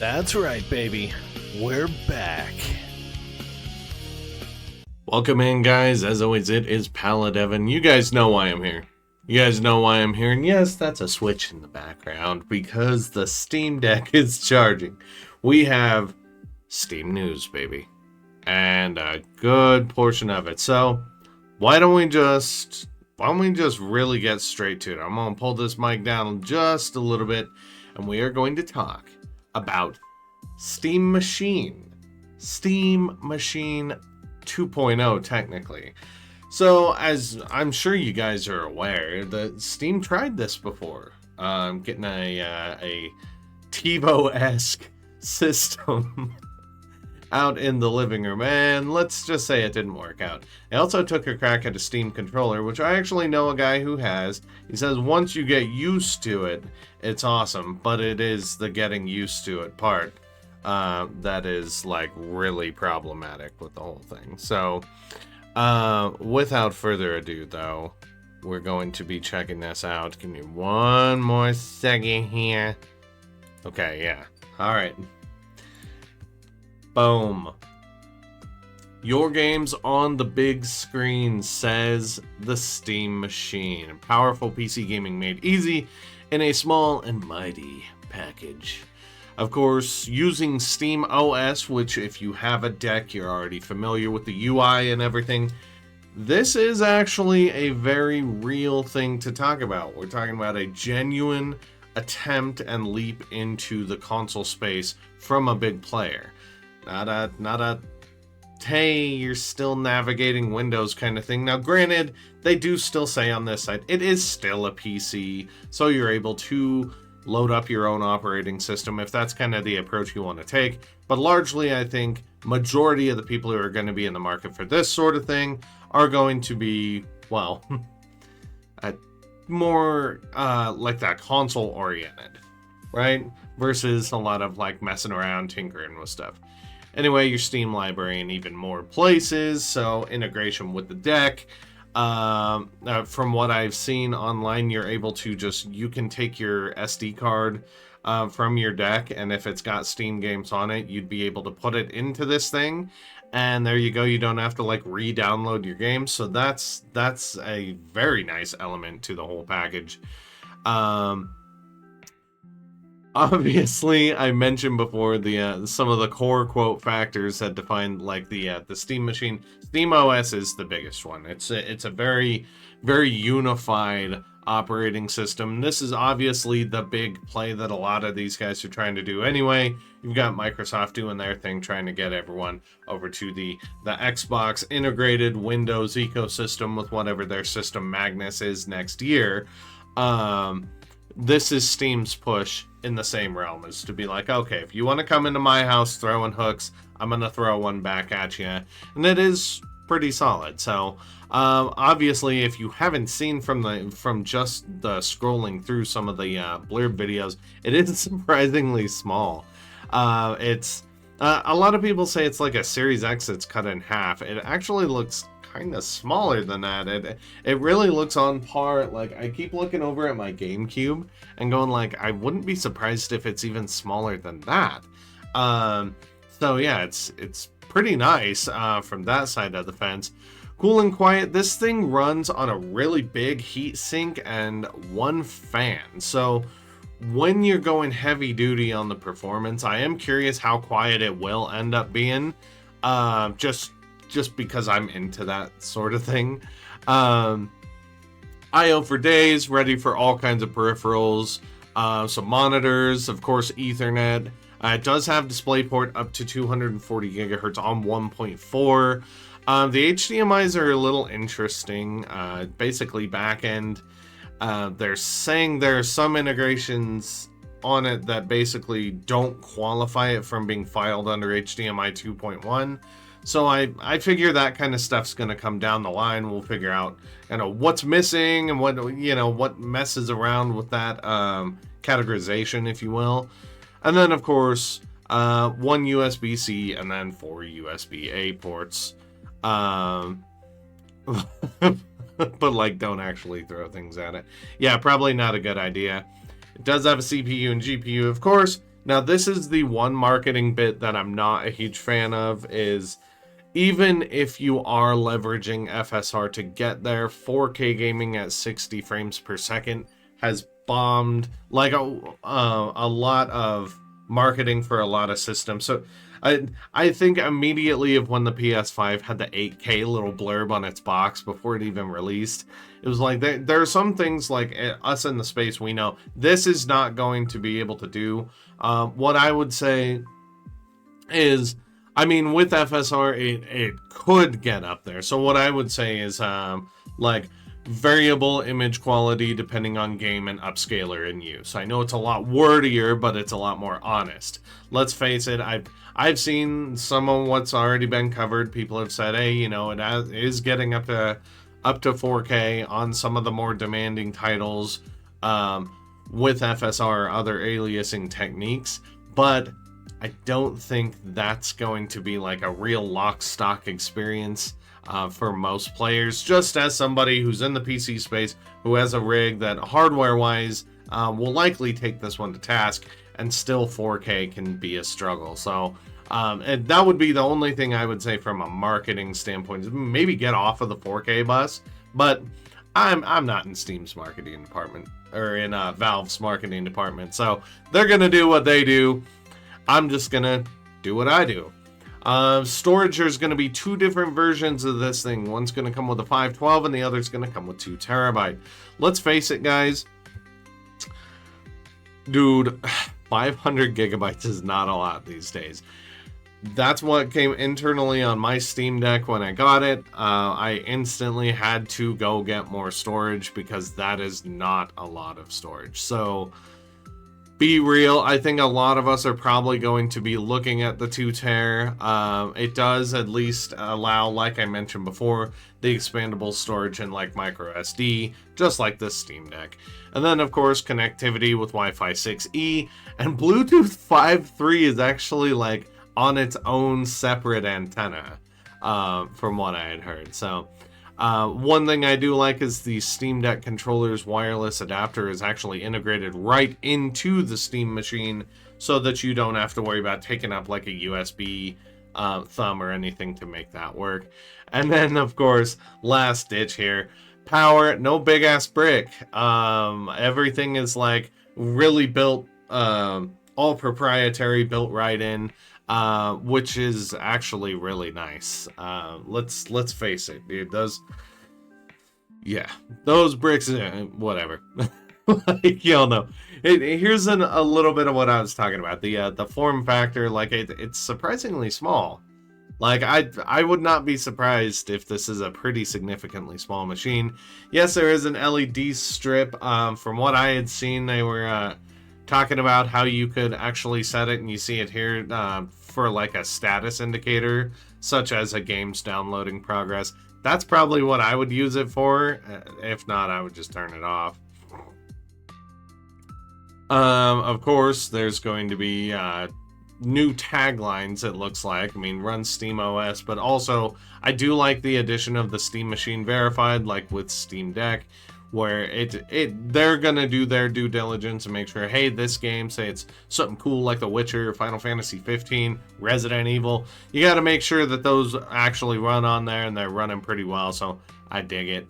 That's right, baby. We're back. Welcome in, guys. As always, it is Paladevin. You guys know why I'm here. And yes, that's a switch in the background because the Steam Deck is charging. We have Steam News, baby, and a good portion of it. So, why don't we just really get straight to it? I'm gonna pull this mic down just a little bit, and we are going to talk about Steam Machine 2.0, technically. So, as I'm sure you guys are aware, the Steam tried this before, getting a TiVo-esque system out in the living room, and let's just say it didn't work out. They also took a crack at a Steam controller, which I actually know a guy who has. He says once you get used to it, it's awesome, but it is the getting used to it part that is like really problematic with the whole thing. So without further ado, though, we're going to be checking this out. Give me one more second here. Okay, yeah. All right. Boom. Your games on the big screen, says the Steam Machine. Powerful PC gaming made easy in a small and mighty package. Of course, using Steam OS, which if you have a deck, you're already familiar with the UI and everything. This is actually a very real thing to talk about. We're talking about a genuine attempt and leap into the console space from a big player. Not a hey, you're still navigating Windows kind of thing. Now, granted, they do still say on this side, it is still a PC, so you're able to load up your own operating system if that's kind of the approach you want to take. But largely, I think majority of the people who are going to be in the market for this sort of thing are going to be, well, more like that console oriented, right? Versus a lot of like messing around, tinkering with stuff. Anyway, your Steam library in even more places, so integration with the deck. From what I've seen online, you're able to you can take your SD card from your deck, and if it's got Steam games on it, you'd be able to put it into this thing, and there you go. You don't have to like re-download your games, so that's a very nice element to the whole package. Obviously, I mentioned before the some of the core quote factors that define like the Steam Machine. Steam OS is the biggest one. It's a very, very unified operating system. This is obviously the big play that a lot of these guys are trying to do anyway. You've got Microsoft doing their thing, trying to get everyone over to the Xbox integrated Windows ecosystem with whatever their system Magnus is next year. This is Steam's push in the same realm, is to be like, okay, if you want to come into my house throwing hooks, I'm going to throw one back at you. And it is pretty solid. So, obviously, if you haven't seen from just the scrolling through some of the blurb videos, it is surprisingly small. It's a lot of people say it's like a Series X that's cut in half. It actually looks kind of smaller than that. It really looks on par. Like, I keep looking over at my GameCube and going like, I wouldn't be surprised if it's even smaller than that. So yeah, it's pretty nice from that side of the fence. Cool and quiet. This thing runs on a really big heat sink and one fan. So when you're going heavy duty on the performance, I am curious how quiet it will end up being. Just because I'm into that sort of thing. I/O for days, ready for all kinds of peripherals. Some monitors, of course, Ethernet. It does have DisplayPort up to 240 gigahertz on 1.4. The HDMIs are a little interesting. Basically, backend. They're saying there are some integrations on it that basically don't qualify it from being filed under HDMI 2.1. So I figure that kind of stuff's going to come down the line. We'll figure out, what's missing and what messes around with that categorization, if you will. And then, of course, one USB-C and then 4 USB-A ports. But like, don't actually throw things at it. Yeah, probably not a good idea. It does have a CPU and GPU, of course. Now, this is the one marketing bit that I'm not a huge fan of, is even if you are leveraging FSR to get there, 4K gaming at 60 frames per second has bombed like a lot of marketing for a lot of systems. So I think immediately of when the PS5 had the 8K little blurb on its box before it even released, it was like there are some things like us in the space, we know this is not going to be able to do. What I would say is, I mean, with FSR, it could get up there. So what I would say is like variable image quality depending on game and upscaler in use. I know it's a lot wordier, but it's a lot more honest. Let's face it, I've seen some of what's already been covered. People have said, hey, you know, it is getting up to 4K on some of the more demanding titles with FSR or other aliasing techniques, but I don't think that's going to be like a real lock stock experience for most players. Just as somebody who's in the PC space, who has a rig that hardware wise will likely take this one to task, and still 4K can be a struggle. So and that would be the only thing I would say from a marketing standpoint, is maybe get off of the 4K bus. But I'm not in Steam's marketing department, or in Valve's marketing department, so they're gonna do what they do. I'm just gonna do what I do. Storage, there's gonna be two different versions of this thing. One's gonna come with a 512 and the other's gonna come with 2 terabyte. Let's face it, guys. Dude, 500 gigabytes is not a lot these days. That's what came internally on my Steam Deck when I got it. I instantly had to go get more storage because that is not a lot of storage. So be real, I think a lot of us are probably going to be looking at the 2 ter. It does at least allow, like I mentioned before, the expandable storage in like micro SD, just like this Steam Deck. And then of course connectivity with Wi-Fi 6E, and Bluetooth 5.3 is actually like on its own separate antenna, from what I had heard. So one thing I do like is the Steam Deck controller's wireless adapter is actually integrated right into the Steam machine, so that you don't have to worry about taking up like a USB thumb or anything to make that work. And then of course, last ditch here, power, no big ass brick. Everything is like really built, all proprietary, built right in. Which is actually really nice. Let's face it, dude. Those bricks, whatever. Like, y'all know. Here's a little bit of what I was talking about. The form factor, like it's surprisingly small. Like I would not be surprised if this is a pretty significantly small machine. Yes, there is an LED strip. From what I had seen, they were talking about how you could actually set it, and you see it here for like a status indicator, such as a game's downloading progress. That's probably what I would use it for. If not, I would just turn it off. Of course, there's going to be new taglines, it looks like. I mean, run SteamOS, but also I do like the addition of the Steam Machine Verified, like with Steam Deck, where they're gonna do their due diligence and make sure, hey, this game, say it's something cool like The Witcher, Final Fantasy 15, Resident Evil, you got to make sure that those actually run on there, and they're running pretty well. So I dig it.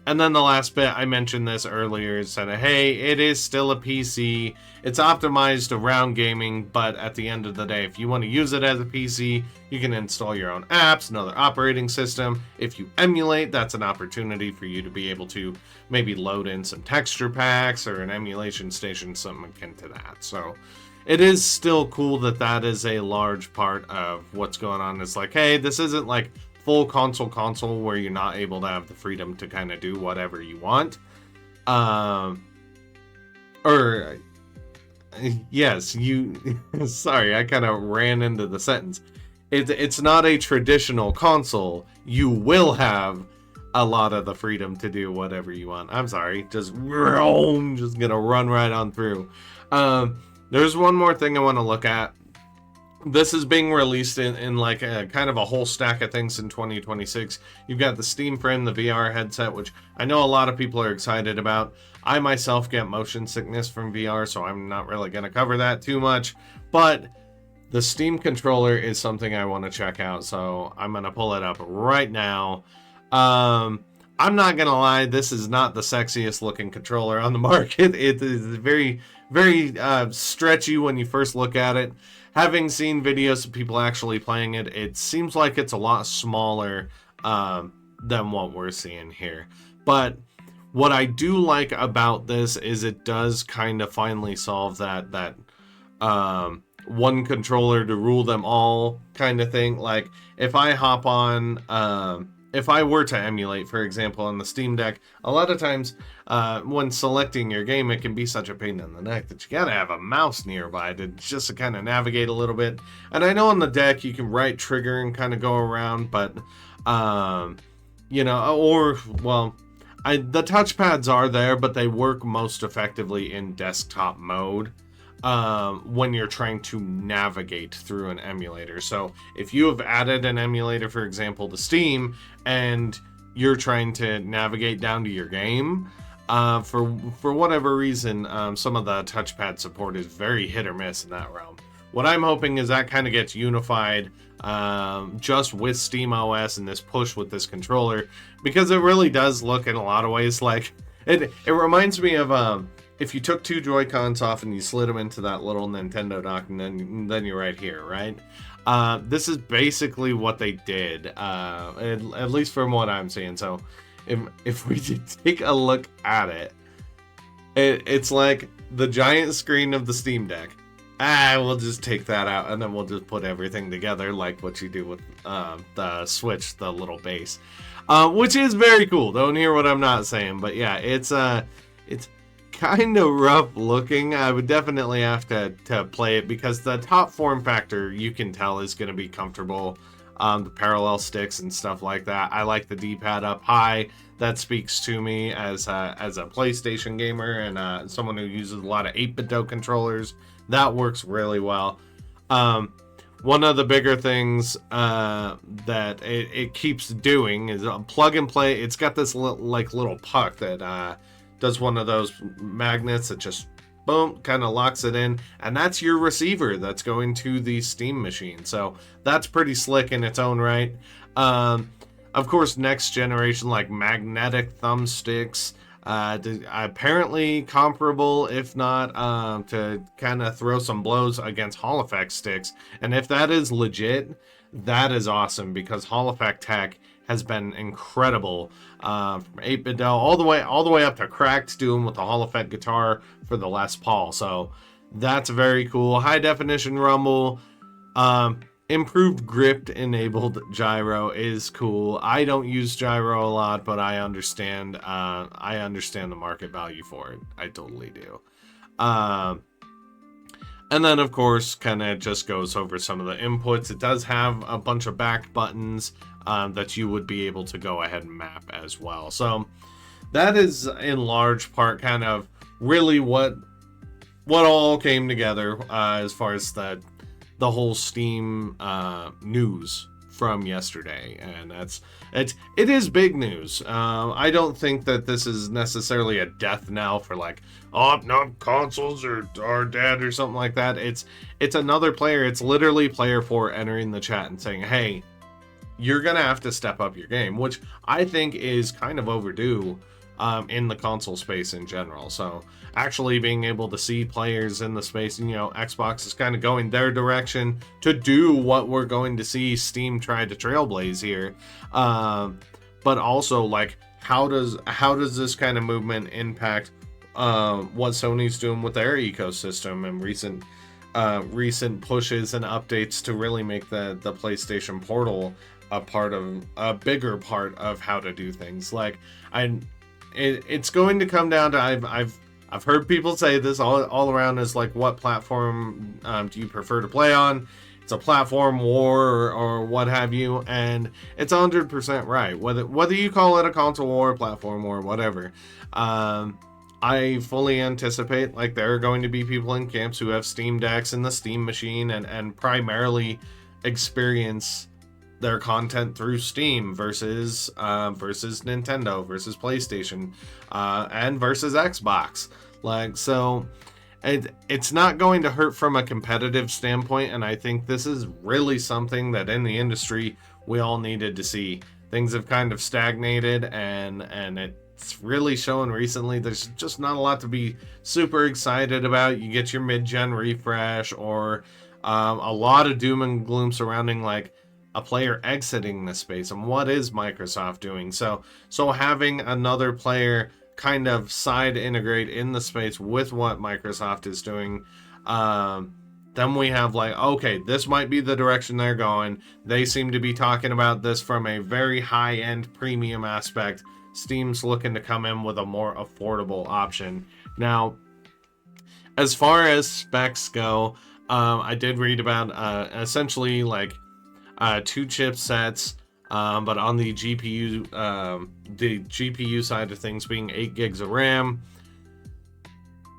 And then the last bit, I mentioned this earlier, said, hey, it is still a PC. It's optimized around gaming, but at the end of the day, if you want to use it as a PC, you can install your own apps, another operating system. If you emulate, that's an opportunity for you to be able to maybe load in some texture packs or an emulation station, something akin to that. So it is still cool that that is a large part of what's going on. It's like, hey, this isn't like full console where you're not able to have the freedom to kind of do whatever you want. Yes, you sorry, I kind of ran into the sentence. It's not a traditional console. You will have a lot of the freedom to do whatever you want. I'm sorry, just gonna run right on through. There's one more thing I want to look at this is being released in like a kind of a whole stack of things in 2026. You've got the Steam Friend, the VR headset, which I know a lot of people are excited about. I myself get motion sickness from VR, so I'm not really going to cover that too much. But the Steam controller is something I want to check out, so I'm going to pull it up right now. I'm not going to lie, this is not the sexiest looking controller on the market. It is very, very stretchy when you first look at it. Having seen videos of people actually playing it, it seems like it's a lot smaller than what we're seeing here. But what I do like about this is it does kind of finally solve that one controller to rule them all kind of thing. Like if I hop on, if I were to emulate, for example, on the Steam Deck, a lot of times when selecting your game, it can be such a pain in the neck that you gotta have a mouse nearby to just to kind of navigate a little bit. And I know on the deck you can right trigger and kind of go around, but you know, or well, the touchpads are there, but they work most effectively in desktop mode when you're trying to navigate through an emulator. So if you have added an emulator, for example, to Steam, and you're trying to navigate down to your game, for whatever reason, some of the touchpad support is very hit or miss in that realm. What I'm hoping is that kind of gets unified just with SteamOS and this push with this controller, because it really does look in a lot of ways like it reminds me of if you took two Joy-Cons off and you slid them into that little Nintendo dock, and then you're right here, right? This is basically what they did, at least from what I'm seeing. So if we take a look at it, it's like the giant screen of the Steam Deck. We'll just take that out, and then we'll just put everything together like what you do with the Switch, the little base, which is very cool. Don't hear what I'm not saying, but yeah, it's kind of rough looking. I would definitely have to play it, because the top form factor you can tell is going to be comfortable. The parallel sticks and stuff like that. I like the D-pad up high. That speaks to me as a PlayStation gamer and someone who uses a lot of 8-bit controllers. That works really well. One of the bigger things that it keeps doing is plug and play. It's got this little puck that does one of those magnets that just boom, kind of locks it in, and that's your receiver that's going to the Steam machine. So that's pretty slick in its own right. Of course, next generation like magnetic thumbsticks, apparently comparable, if not to kind of throw some blows against Hall Effect sticks. And if that is legit, that is awesome, because Hall Effect tech has been incredible, from 8-bit all the way up to Cracked doing with the Hall Effect guitar for the Les Paul. So that's very cool. High definition rumble, improved grip enabled gyro is cool. I don't use gyro a lot, but I understand the market value for it. I totally do. And then, of course, kind of just goes over some of the inputs. It does have a bunch of back buttons that you would be able to go ahead and map as well. So that is in large part kind of really what all came together as far as the whole Steam news from yesterday. And it is big news. I don't think that this is necessarily a death knell for like, oh no, consoles are dead or something like that. It's another player. It's literally player 4 entering the chat and saying, hey, you're gonna have to step up your game, which I think is kind of overdue in the console space in general. So actually being able to see players in the space, you know, Xbox is kind of going their direction to do what we're going to see Steam try to trailblaze here. But also, like, how does this kind of movement impact what Sony's doing with their ecosystem and recent pushes and updates to really make the PlayStation Portal a bigger part of how to do things. Like, it's going to come down to I've heard people say this all around, is like, what platform do you prefer to play on? It's a platform war or what have you, and it's 100% right. Whether you call it a console war, platform war, whatever. I fully anticipate like there are going to be people in camps who have Steam Decks and the Steam machine and primarily experience their content through Steam versus Nintendo versus PlayStation and versus Xbox. Like, so it's not going to hurt from a competitive standpoint, and I think this is really something that in the industry we all needed to see. Things have kind of stagnated, and it's really shown recently there's just not a lot to be super excited about. You get your mid-gen refresh, or a lot of doom and gloom surrounding like a player exiting the space and what is Microsoft doing. So having another player kind of side integrate in the space with what Microsoft is doing, then we have like, okay, this might be the direction they're going. They seem to be talking about this from a very high-end premium aspect. Steam's looking to come in with a more affordable option. Now, as far as specs go, I did read about essentially like 2 chipsets, but on the GPU side of things being 8 gigs of RAM.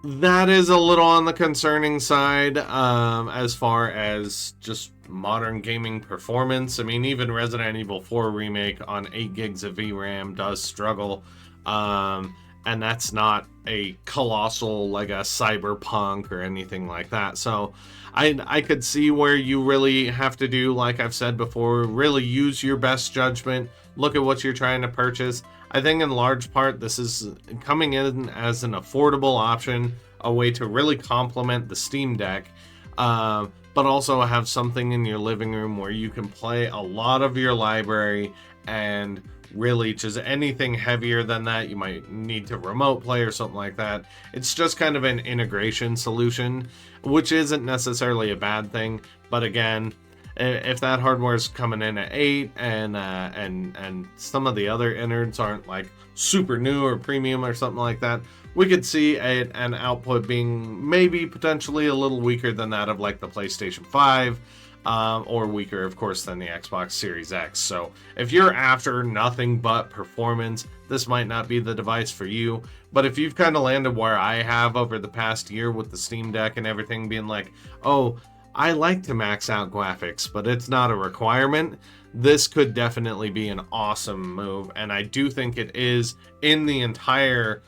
That is a little on the concerning side as far as just modern gaming performance. I mean, even Resident Evil 4 Remake on 8 gigs of VRAM does struggle. And that's not a colossal like a Cyberpunk or anything like that. So I could see where you really have to do, like I've said before, really use your best judgment, look at what you're trying to purchase. I think in large part this is coming in as an affordable option, a way to really complement the Steam Deck, but also have something in your living room where you can play a lot of your library. And really just anything heavier than that you might need to remote play or something like that. It's just kind of an integration solution, which isn't necessarily a bad thing. But again, if that hardware is coming in at 8 and some of the other innards aren't like super new or premium or something like that, we could see an output being maybe potentially a little weaker than that of like the PlayStation 5. Or weaker, of course, than the Xbox Series X. So if you're after nothing but performance, this might not be the device for you. But if you've kind of landed where I have over the past year with the Steam Deck and everything being like, oh, I like to max out graphics, but it's not a requirement, this could definitely be an awesome move. And I do think it is, in the entire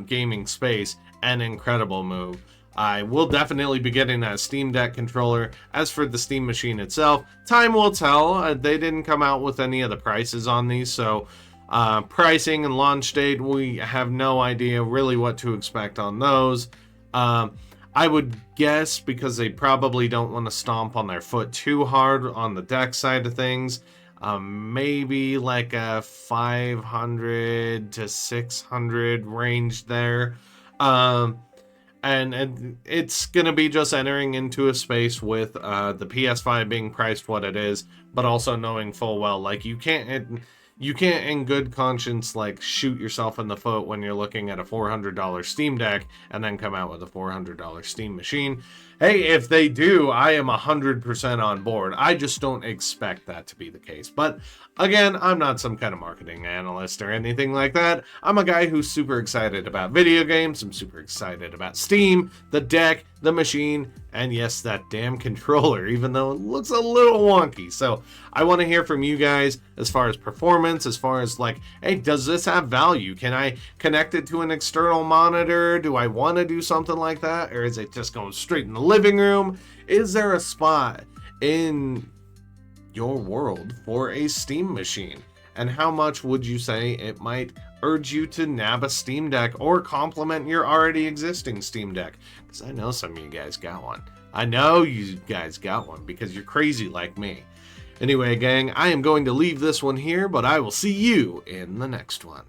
gaming space, an incredible move. I will definitely be getting that Steam Deck controller. As for the Steam machine itself, time will tell. They didn't come out with any of the prices on these, so pricing and launch date, we have no idea really what to expect on those. I would guess, because they probably don't want to stomp on their foot too hard on the deck side of things, maybe like a 500 to 600 range there. And it's going to be just entering into a space with the PS5 being priced what it is, but also knowing full well, like, you can't in good conscience like shoot yourself in the foot when you're looking at a $400 Steam Deck and then come out with a $400 Steam machine. Hey, if they do, I am 100% on board. I just don't expect that to be the case. But again, I'm not some kind of marketing analyst or anything like that. I'm a guy who's super excited about video games. I'm super excited about Steam, the deck, the machine, and yes, that damn controller, even though it looks a little wonky. So I want to hear from you guys as far as performance, as far as like, hey, does this have value? Can I connect it to an external monitor? Do I want to do something like that? Or is it just going straight in the living room? Is there a spot in your world for a Steam machine? And how much would you say it might urge you to nab a Steam Deck or complement your already existing Steam Deck? Because I know some of you guys got one. I know you guys got one because you're crazy like me. Anyway, gang, I am going to leave this one here, but I will see you in the next one.